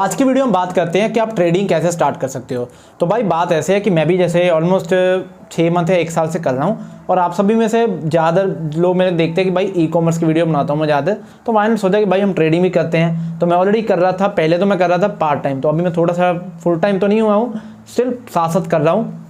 आज की वीडियो में बात करते हैं कि आप ट्रेडिंग कैसे स्टार्ट कर सकते हो। तो भाई बात ऐसे है कि मैं भी जैसे ऑलमोस्ट 6 मंथ या 1 साल से कर रहा हूँ और आप सभी में से ज़्यादा लोग मेरे देखते हैं कि भाई ई कॉमर्स की वीडियो बनाता हूँ मैं ज़्यादा, तो मैंने सोचा कि भाई हम ट्रेडिंग भी करते हैं। तो मैं ऑलरेडी कर रहा था, पहले तो मैं कर रहा था पार्ट टाइम, तो अभी मैं थोड़ा सा फुल टाइम तो नहीं हुआ हूँ, स्टिल साथ साथ कर रहा हूँ।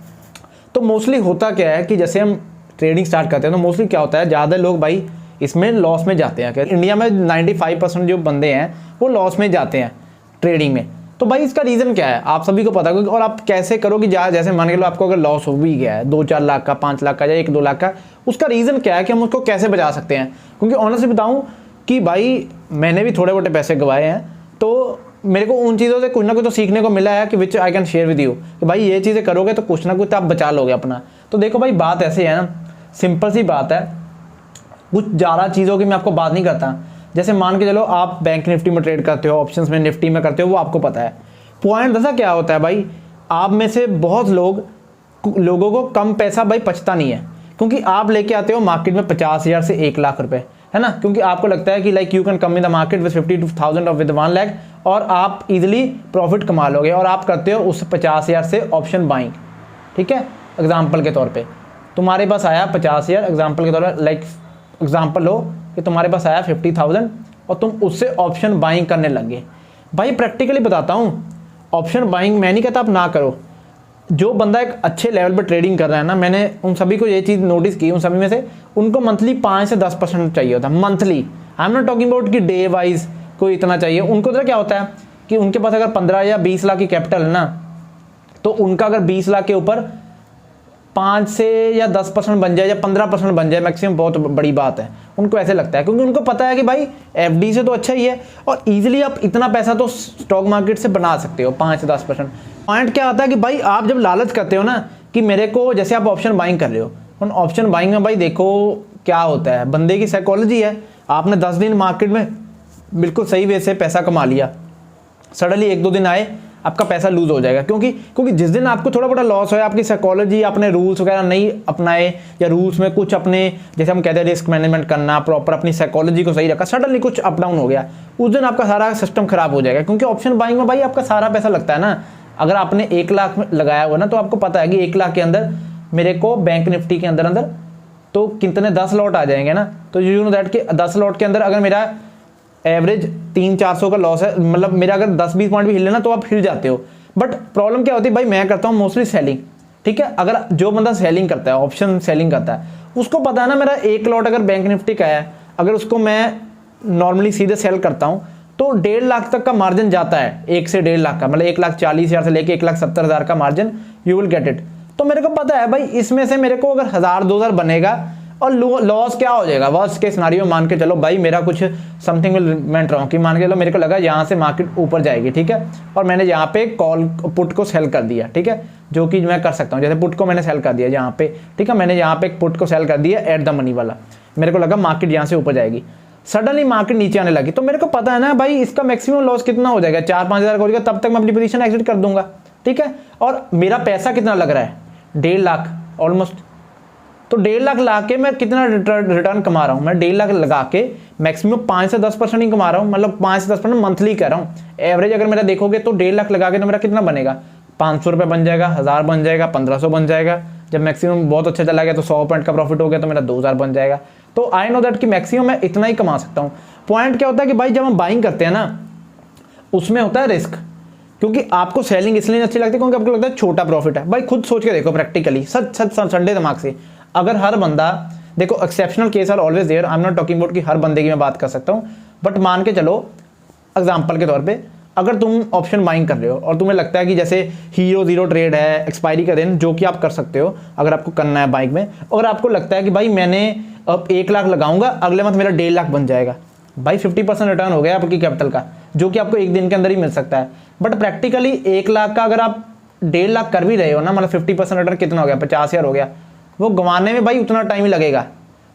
तो मोस्टली होता क्या है कि जैसे हम ट्रेडिंग स्टार्ट करते हैं तो मोस्टली क्या होता है, ज़्यादा लोग भाई इसमें लॉस में जाते हैं। इंडिया में 95% जो बंदे हैं वो लॉस में जाते हैं ट्रेडिंग में। तो भाई इसका रीज़न क्या है आप सभी को पता है, और आप कैसे करो कि जैसे मान के लो आपको अगर लॉस हो भी गया है 2-4 लाख का, 5 लाख का या 1-2 लाख का, उसका रीज़न क्या है कि हम उसको कैसे बचा सकते हैं। क्योंकि ऑनेस्टली बताऊं कि भाई मैंने भी थोड़े मोटे पैसे गंवाए हैं, तो मेरे को उन चीज़ों से कुछ ना कुछ तो सीखने को मिला है कि which I can share with you कि भाई ये चीज़ें करोगे तो कुछ ना कुछ आप बचा लोगे अपना। तो देखो भाई बात ऐसे है ना, सिंपल सी बात है, कुछ ज़्यादा चीज़ों की मैं आपको बात नहीं करता। जैसे मान के चलो आप बैंक निफ्टी में ट्रेड करते हो, ऑप्शंस में निफ्टी में करते हो, वो आपको पता है। पॉइंट दसा क्या होता है भाई, आप में से बहुत लोगों को कम पैसा भाई बचता नहीं है, क्योंकि आप लेके आते हो मार्केट में 50,000 से 1 लाख रुपए, है ना। क्योंकि आपको लगता है कि like you can come in the market with 52,000 और विद 1 लाख, और आप इजीली प्रॉफिट कमा लोगे, और आप करते हो उस 50,000 से ऑप्शन बाइंग। ठीक है, एग्जाम्पल के तौर पर तुम्हारे पास आया 50,000, एग्जाम्पल के तौर पर लाइक एग्जाम्पल हो कि तुम्हारे पास आया 50,000 और तुम उससे ऑप्शन बाइंग करने लग गए। भाई प्रैक्टिकली बताता हूँ, ऑप्शन बाइंग मैं नहीं कहता आप ना करो। जो बंदा एक अच्छे लेवल पर ट्रेडिंग कर रहा है ना, मैंने उन सभी को ये चीज़ नोटिस की, उन सभी में से उनको मंथली 5 से 10% चाहिए होता है monthly. I am not talking about कि डे वाइज कोई इतना चाहिए उनको। तो क्या होता है कि उनके पास अगर 15 या 20 लाख की कैपिटल है ना, तो उनका अगर 20 लाख के ऊपर 5 से या 10% बन जाए या 15% बन जाए मैक्सिमम, बहुत बड़ी बात है। उनको ऐसे लगता है, क्योंकि उनको पता है कि भाई एफडी से तो अच्छा ही है, और इजीली आप इतना पैसा तो स्टॉक मार्केट से बना सकते हो 5 से 10%। पॉइंट क्या आता है कि भाई आप जब लालच करते हो ना कि मेरे को, जैसे आप ऑप्शन बाइंग कर रहे हो, उन ऑप्शन बाइंग में भाई देखो क्या होता है, बंदे की साइकोलॉजी है। आपने 10 दिन मार्केट में बिल्कुल सही वे से पैसा कमा लिया, सडनली 1-2 दिन आए आपका पैसा लूज हो जाएगा। क्योंकि जिस दिन आपको थोड़ा बड़ा लॉस हो, आपकी साइकोलॉजी, आपने रूल्स वगैरह नहीं अपनाए, या रूल्स में कुछ अपने, जैसे हम कहते हैं रिस्क मैनेजमेंट करना, प्रॉपर अपनी साइकोलॉजी को सही रखा, सडनली कुछ अप डाउन हो गया, उस दिन आपका सारा सिस्टम खराब हो जाएगा। क्योंकि ऑप्शन बाइंग में भाई आपका सारा पैसा लगता है ना। अगर आपने 1 लाख लगाया हुआ ना, तो आपको पता है कि 1 लाख के अंदर मेरे को बैंक निफ्टी के अंदर तो कितने 10 लॉट आ जाएंगे ना। तो यू नो दैट कि 10 लॉट के अंदर अगर मेरा एवरेज 300-400 का लॉस है, मतलब मेरा अगर 10-20 पॉइंट भी हिले ना तो आप हिल जाते हो। बट प्रॉब्लम क्या होती है भाई, मैं करता हूँ मोस्टली सेलिंग। ठीक है, अगर जो बंदा सेलिंग करता है, ऑप्शन सेलिंग करता है, उसको पता है ना मेरा 1 लॉट अगर बैंक निफ्टी का है, अगर उसको मैं नॉर्मली सीधे सेल करता हूँ तो 1.5 लाख तक का मार्जिन जाता है, 1 से 1.5 लाख का, मतलब 1,40,000 से लेके 1,70,000 का margin you will get it. तो मेरे को पता है भाई इसमें से मेरे को अगर 1,000-2,000 बनेगा और लॉस क्या हो जाएगा, वर्स्ट के सिनेरियो मान के चलो भाई मेरा कुछ समथिंग विल वेंट रॉन्ग, कि मान के चलो मेरे को लगा यहाँ से मार्केट ऊपर जाएगी, ठीक है, और मैंने यहाँ पे कॉल पुट को सेल कर दिया, ठीक है, जो कि मैं कर सकता हूँ। जैसे पुट को मैंने सेल कर दिया यहाँ पे, ठीक है, मैंने यहाँ पे एक पुट को सेल कर दिया एट द मनी वाला, मेरे को लगा मार्केट यहाँ से ऊपर जाएगी, सडनली मार्केट नीचे आने लगी, तो मेरे को पता है ना भाई इसका मैक्सिमम लॉस कितना हो जाएगा, 4-5 हज़ार का हो जाएगा, तब तक मैं अपनी पोजीशन एग्जिट कर दूंगा। ठीक है, और मेरा पैसा कितना लग रहा है, 1.5 लाख ऑलमोस्ट। तो 1.5 लाख ला के मैं कितना रिटर्न कमा रहा हूँ, मैं 1.5 लाख लगा के मैक्सिमम 5 से 10% ही कमा रहा हूँ, मतलब 5 से 10% मंथली कर रहा हूँ। एवरेज अगर मेरा देखोगे तो 1.5 लाख लगा के तो मेरा कितना बनेगा, 500 रुपये बन जाएगा, 1000 बन जाएगा, 1500 बन जाएगा। जब मैक्सिमम बहुत अच्छा चला गया तो 100 पॉइंट का प्रॉफिट हो गया तो मेरा 2000 बन जाएगा। तो आई नो दैट कि मैक्सिमम मैं इतना ही कमा सकता हूँ। पॉइंट क्या होता है कि भाई जब हम बाइंग करते हैं ना, उसमें होता है रिस्क, क्योंकि आपको सेलिंग इसलिए अच्छी लगती है क्योंकि आपको लगता है छोटा प्रॉफिट है। भाई खुद सोच के देखो प्रैक्टिकली, सच संडे दिमाग से, अगर हर बंदा, देखो exceptional case are always there, I am not talking about कि हर बंदे की मैं बात कर सकता हूँ, बट मान के चलो एग्जांपल के तौर पे, अगर तुम ऑप्शन बाइंग कर रहे हो और तुम्हें लगता है कि जैसे हीरो जीरो ट्रेड है, एक्सपायरी का दिन, जो कि आप कर सकते हो अगर आपको करना है बाइंग में, और आपको लगता है कि भाई मैंने अब 1 लाख लगाऊंगा, अगले मंथ मेरा 1.5 लाख बन जाएगा, भाई 50% रिटर्न हो गया आपकी कैपिटल का, जो कि आपको 1 दिन के अंदर ही मिल सकता है। बट प्रैक्टिकली 1 लाख का अगर आप 1.5 लाख कर भी रहे हो ना, मतलब 50% रिटर्न कितना हो गया, 50,000 हो गया, वो गंवाने में भाई उतना टाइम ही लगेगा।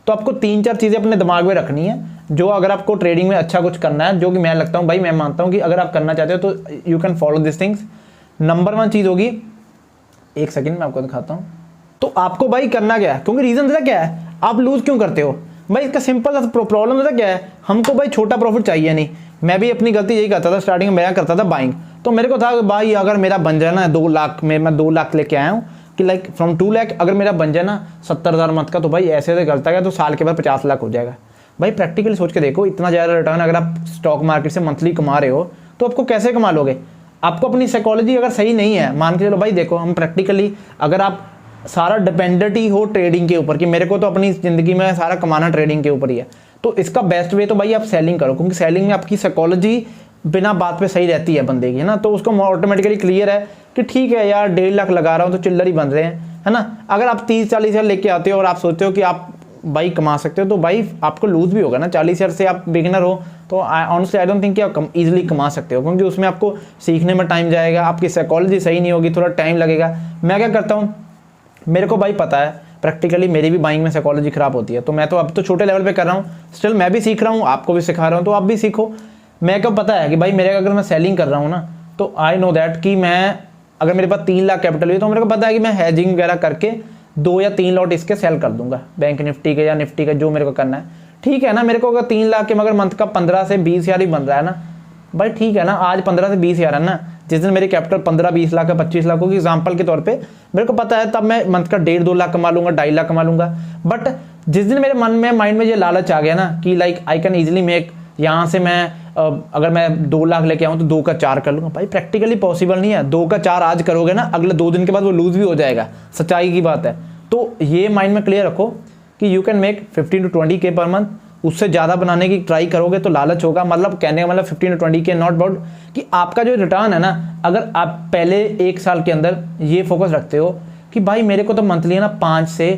तो आपको 3-4 चीज़ें अपने दिमाग में रखनी है, जो अगर आपको ट्रेडिंग में अच्छा कुछ करना है, जो कि मैं लगता हूँ भाई, मैं मानता हूँ कि अगर आप करना चाहते हो तो you can follow this things. Number 1 चीज़ होगी, 1 सेकेंड मैं आपको दिखाता हूँ। तो आपको भाई करना क्या है, क्योंकि रीज़न पता क्या है, आप लूज क्यों करते हो भाई, इसका सिंपल प्रॉब्लम पता क्या है, हमको भाई छोटा प्रॉफिट चाहिए नहीं, मैं भी अपनी गलती यही करता था स्टार्टिंग में, मैं करता था बाइंग। तो मेरे को था कि भाई अगर मेरा बन जाए ना 2 लाख में, मैं 2 लाख लेके आया हूँ कि लाइक फ्रॉम 2 लाख अगर मेरा बन जाए ना 70,000 मंथ का, तो भाई ऐसे ऐसे करता है तो साल के बाद 50 लाख हो जाएगा। भाई प्रैक्टिकली सोच के देखो, इतना ज़्यादा रिटर्न अगर आप स्टॉक मार्केट से मंथली कमा रहे हो तो आपको कैसे कमा लोगे? आपको अपनी साइकोलॉजी अगर सही नहीं है, मान के चलो भाई देखो हम प्रैक्टिकली, अगर आप सारा डिपेंडेंट ही हो ट्रेडिंग के ऊपर कि मेरे को तो अपनी ज़िंदगी में सारा कमाना ट्रेडिंग के ऊपर ही है, तो इसका बेस्ट वे तो भाई आप सेलिंग करो, क्योंकि सेलिंग में आपकी साइकोलॉजी बिना बात पे सही रहती है बंदे की, है ना। तो उसको ऑटोमेटिकली क्लियर है कि ठीक है यार 1.5 लाख लगा रहा हूँ तो चिल्लर ही बन रहे हैं, है ना। अगर आप 30-40 हज़ार लेके आते हो और आप सोचते हो कि आप भाई कमा सकते हो, तो भाई आपको लूज भी होगा ना। 40 हज़ार से आप बिगिनर हो तो ऑनेस्टली आई डोंट थिंक कि आप इजीली कमा सकते हो, क्योंकि उसमें आपको सीखने में टाइम जाएगा, आपकी साइकोलॉजी सही नहीं होगी, थोड़ा टाइम लगेगा। मैं क्या करता हूँ, मेरे को भाई पता है प्रैक्टिकली मेरी भी बाइंग में साइकोलॉजी खराब होती है, तो मैं तो अब तो छोटे लेवल पे कर रहा हूँ, स्टिल मैं भी सीख रहा हूँ, आपको भी सिखा रहा हूँ, तो आप भी सीखो। मैं क्या पता है कि भाई मेरे अगर मैं सेलिंग कर रहा हूँ ना, तो आई नो दैट कि मैं अगर मेरे पास 3 लाख कैपिटल है तो मेरे को पता है कि मैं हैजिंग वगैरह करके 2 या 3 लॉट इसके सेल कर दूंगा, बैंक निफ्टी के या निफ्टी के, जो मेरे को करना है। ठीक है ना, मेरे को अगर 3 लाख के मगर मंथ का 15 से 20 हज़ार ही बन रहा है ना, भाई ठीक है ना, आज 15 से 20 हज़ार है ना, जिस दिन मेरी कैपिटल 15-20 लाख या 25 लाख होगी एग्जाम्पल के तौर पे, मेरे को पता है तब मैं मंथ का 1.5-2 लाख कमा लूंगा, 2.5 लाख कमा लूंगा। बट जिस दिन मेरे मन में माइंड में ये लालच आ गया ना कि like I can easily make, यहाँ से मैं अगर मैं 2 लाख लेके आऊँ तो 2 का 4 कर लूँगा, भाई प्रैक्टिकली पॉसिबल नहीं है। 2 का 4 आज करोगे ना, अगले 2 दिन के बाद वो लूज भी हो जाएगा, सच्चाई की बात है। तो ये माइंड में क्लियर रखो कि you can make 15 to 20 K per month, उससे ज़्यादा बनाने की ट्राई करोगे तो लालच होगा। मतलब कहने का मतलब 15 to 20 K नॉट अबाउट कि आपका जो रिटर्न है ना, अगर आप पहले 1 साल के अंदर ये फोकस रखते हो कि भाई मेरे को तो मंथली ना 5 से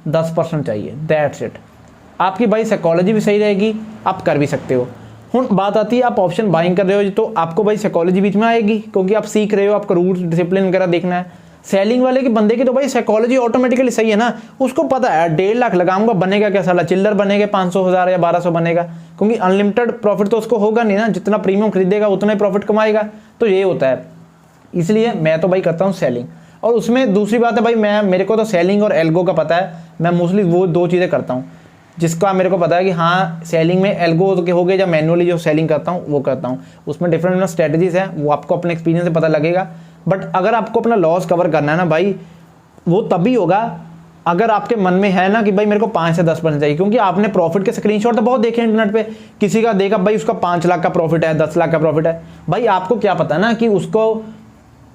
10% चाहिए, दैट्स इट, आपकी भाई साइकोलॉजी भी सही रहेगी, आप कर भी सकते हो। बात आती है आप ऑप्शन बाइंग कर रहे हो तो आपको भाई साइकोलॉजी बीच में आएगी, क्योंकि आप सीख रहे हो, आपको रूल्स डिसिप्लिन वगैरह देखना है। सेलिंग वाले की बंदे की तो भाई साइकोलॉजी ऑटोमेटिकली सही है ना, उसको पता है 1.5 लाख लगाऊंगा बनेगा क्या, साला चिल्लर बनेगा 500 हज़ार या 1200 बनेगा, क्योंकि अनलिमिटेड प्रॉफिट तो उसको होगा नहीं ना, जितना प्रीमियम खरीदेगा उतना ही प्रॉफिट कमाएगा। तो ये होता है, इसलिए मैं तो भाई करता हूँ सेलिंग। और उसमें दूसरी बात है भाई, मेरे को तो सेलिंग और एल्गो का पता है, मैं मोस्टली वो 2 चीज़ें करता हूँ जिसका मेरे को पता है कि हाँ सेलिंग में एल्गो के हो गए, या मैनुअली जो सेलिंग करता हूँ वो करता हूँ। उसमें डिफरेंट स्ट्रेटजीज हैं, वो आपको अपने एक्सपीरियंस से पता लगेगा। बट अगर आपको अपना लॉस कवर करना है ना भाई, वो तभी होगा अगर आपके मन में है ना कि भाई मेरे को 5 से 10% चाहिए, क्योंकि आपने प्रॉफिट के स्क्रीनशॉट तो बहुत देखे इंटरनेट पे, किसी का देखा भाई उसका 5 लाख का प्रॉफिट है, 10 लाख का प्रॉफिट है। भाई आपको क्या पता ना कि उसको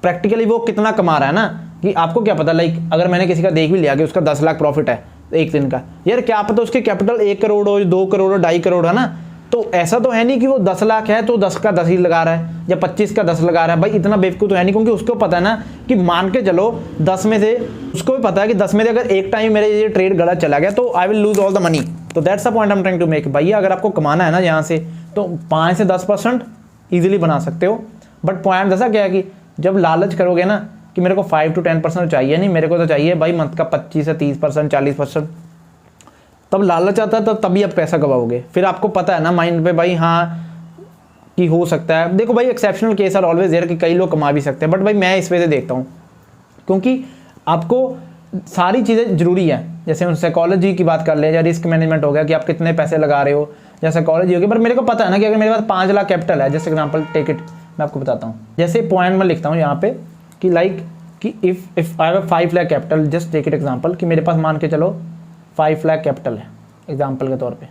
प्रैक्टिकली वो कितना कमा रहा है ना, कि आपको क्या पता। लाइक अगर मैंने किसी का देख भी लिया कि उसका 10 लाख प्रॉफिट है एक दिन का, यार क्या पता उसकी कैपिटल 1 करोड़ हो, 2 करोड़ हो, 2.5 करोड़ है ना। तो ऐसा तो है नहीं कि वो 10 लाख है तो 10 का 10 ही लगा रहा है, या 25 का 10 लगा रहा है। भाई इतना बेवकूफ़ तो है नहीं, क्योंकि उसको पता है ना कि मान के चलो 10 में से, उसको भी पता है कि 10 में से अगर एक टाइम मेरे ये ट्रेड गलत चला गया तो I will lose all the money. तो that's the point I am trying to make. भैया अगर आपको कमाना है ना यहाँ से, तो 5 से 10% ईजिली बना सकते हो। बट पॉइंट जैसा क्या है कि जब लालच करोगे ना कि मेरे को 5 to 10% चाहिए, नहीं मेरे को तो चाहिए भाई मंथ का 25 से 30%, 40%, तब लालच आता है, तभी आप पैसा कमाओगे। फिर आपको पता है ना माइंड पे भाई हाँ कि हो सकता है। देखो भाई exceptional case are always there कि कई लोग कमा भी सकते हैं, बट भाई मैं इस वजह से देखता हूँ क्योंकि आपको सारी चीज़ें ज़रूरी है। जैसे हम साइकोलॉजी की बात कर ले, या रिस्क मैनेजमेंट हो गया कि आप कितने पैसे लगा रहे हो, या साइकोलॉजी हो गई। पर मेरे को पता है ना कि अगर मेरे पास 5 लाख कैपिटल है, जैसे एग्जाम्पल टेक इट, मैं आपको बताता हूँ। जैसे पॉइंट में लिखता हूँ यहाँ पे कि लाइक कि if I have 5 lakh capital, just take it example, कि मेरे पास मान के चलो 5 लाख कैपिटल है एग्जाम्पल के तौर पे,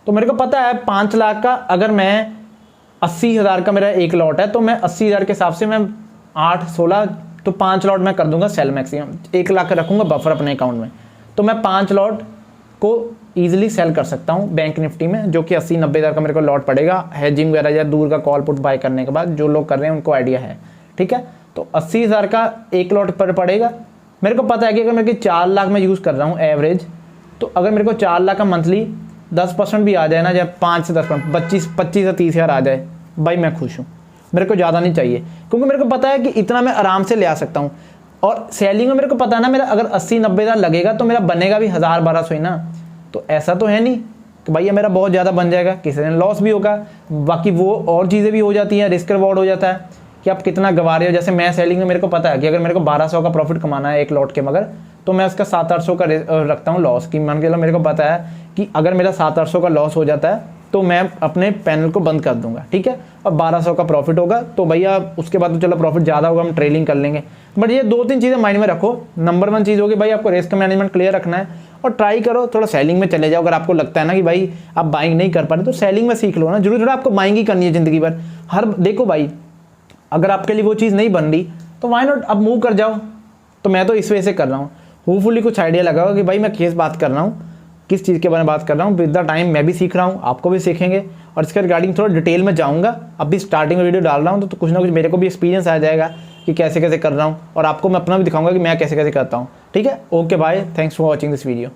तो मेरे को पता है 5 लाख का अगर मैं 80 हज़ार का मेरा एक लॉट है, तो मैं 80 हज़ार के हिसाब से मैं 8-16 तो 5 लॉट मैं कर दूंगा सेल मैक्सिमम। 1 लाख रखूंगा बफर अपने अकाउंट में, तो मैं 5 लॉट को ईजिली सेल कर सकता हूँ बैंक निफ्टी में, जो कि 80-90 हज़ार का मेरे को लॉट पड़ेगा हेजिंग वगैरह या दूर का कॉल पुट बाय करने के बाद। जो लोग कर रहे हैं उनको आइडिया है, ठीक है। तो 80 हज़ार का एक लॉट पर पड़ेगा। मेरे को पता है कि अगर मेरे को 4 लाख में यूज़ कर रहा हूँ एवरेज, तो अगर मेरे को 4 लाख का मंथली 10% भी आ जाए ना, या 5 से 10%, 25 से 30 हज़ार आ जाए, भाई मैं खुश हूँ। मेरे को ज़्यादा नहीं चाहिए, क्योंकि मेरे को पता है कि इतना मैं आराम से ले आ सकता हूँ। और सेलिंग में मेरे को पता है ना, मेरा अगर 80-90 हज़ार लगेगा तो मेरा बनेगा भी 1000-1200 ही ना। तो ऐसा तो है नहीं कि भैया मेरा बहुत ज़्यादा बन जाएगा, किसी दिन लॉस भी होगा। बाकी वो और चीज़ें भी हो जाती हैं, रिस्क रिवॉर्ड हो जाता है कि आप कितना गवा रहे हो। जैसे मैं सेलिंग में मेरे को पता है कि अगर मेरे को 1200 का प्रॉफिट कमाना है एक लॉट के, मगर तो मैं उसका 700-800 का रखता हूँ लॉस की। मान के चलो मेरे को पता है कि अगर मेरा 700-800 का लॉस हो जाता है तो मैं अपने पैनल को बंद कर दूंगा, ठीक है। और 1200 का प्रॉफिट होगा तो भैया उसके बाद तो चलो प्रॉफिट ज़्यादा होगा, हम ट्रेलिंग कर लेंगे। बट ये 2-3 चीज़ें माइंड में रखो। नंबर 1 चीज़ होगी भाई आपको रिस्क मैनेजमेंट क्लियर रखना है, और ट्राई करो थोड़ा सेलिंग में चले जाओ। अगर आपको लगता है ना कि भाई आप बाइंग नहीं कर पा रहे तो सेलिंग में सीख लो ना, जरूरी थोड़ा आपको बाइंग ही करनी है ज़िंदगी भर। हर देखो भाई, अगर आपके लिए वो चीज़ नहीं बन रही तो वाई नॉट अब मूव कर जाओ। तो मैं तो इस वजह से कर रहा हूँ। होपफुली कुछ आइडिया लगा होगा कि भाई मैं किस बात कर रहा हूँ, किस चीज़ के बारे में बात कर रहा हूँ। विद द टाइम मैं भी सीख रहा हूँ, आपको भी सीखेंगे, और इसके रिगार्डिंग थोड़ा डिटेल में जाऊँगा। अभी स्टार्टिंग में वीडियो डाल रहा हूँ तो कुछ ना कुछ मेरे को भी एक्सपीरियंस आ जाएगा कि कैसे कैसे कर रहा हूँ, और आपको मैं अपना भी दिखाऊंगा कि मैं कैसे कैसे करता हूँ, ठीक है। Okay bye, thanks for watching this video.